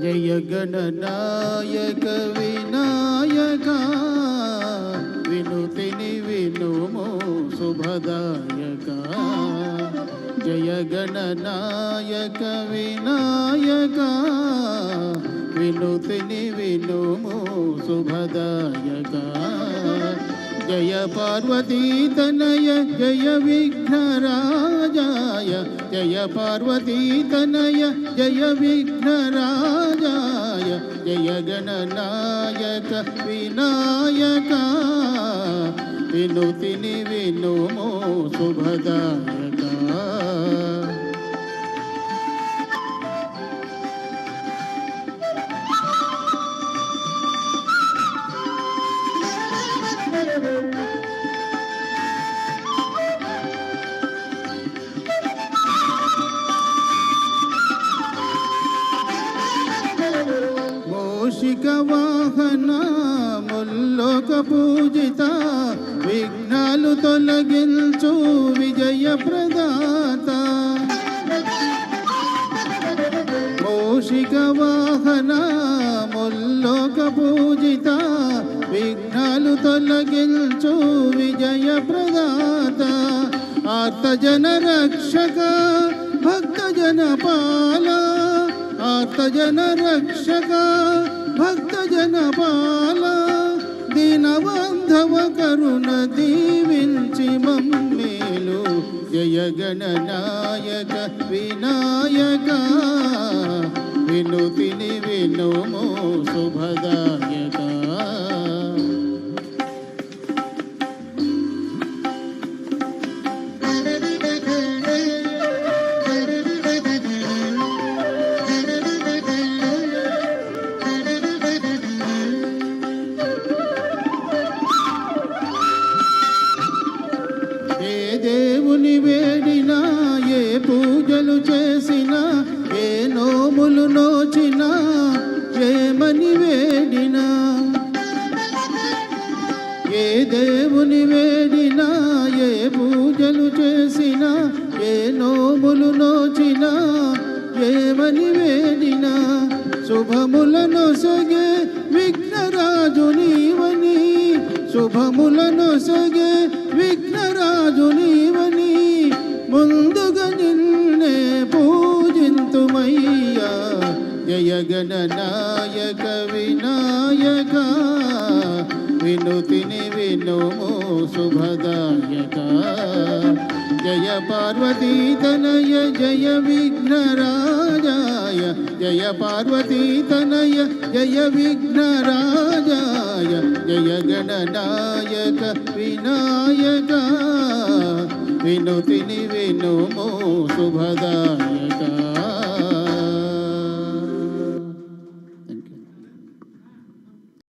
జయ గణనాయక వినాయక వినుతిని వినుము శుభదాయక జయ గణనాయక వినాయక వినుతిని వినుము శుభదాయక జయ పార్వతీ తనయ జయ విఘ్నరాజాయ జయ పార్వతీ తనయ జయ విఘ్నరాజాయ జయ గణనాయక వినాయక వినుతిని వినుము శుభదాయక మూషిక వాహన ముల్లోక పూజిత విఘ్నాలు తొలగించు విజయ ప్రదాత మూషిక వాహన ముల్లోక పూజిత విఘ్నాలు తొలగించు విజయ ప్రదాత ఆర్తజన రక్షక భక్తజన పాల ఆర్తజన రక్షక భక్తజన పాల దీనబంధవ కరుణ దీవించి మమ్మేలు జయ గణనాయక వినాయక వినుతిని వినుము శుభదాయక దేవుని వేడినా ఏ పూజలు చేసినా ఏ నోములు నోచినా ఏమని వేడినా ఏ దేవుని వేడినా ఏ పూజలు చేసినా ఏ నోములు నోచినా ఏమని వేడినా శుభములను సగే విఘ్నరాజు నీవని శుభములను సగే విఘ్నరాజు నీవని ముందుగా నిన్నే పూజింతుమయ్యా జయ గణనాయక వినాయక వినుతిని వినుము శుభదాయక జయ పార్వతీ తనయ జయ విఘ్నరాజాయ జయ పార్వతీ తనయ జయ విఘ్నరాజాయ జయ గణనాయక వినాయక వినుతిని వినుము శుభదాయక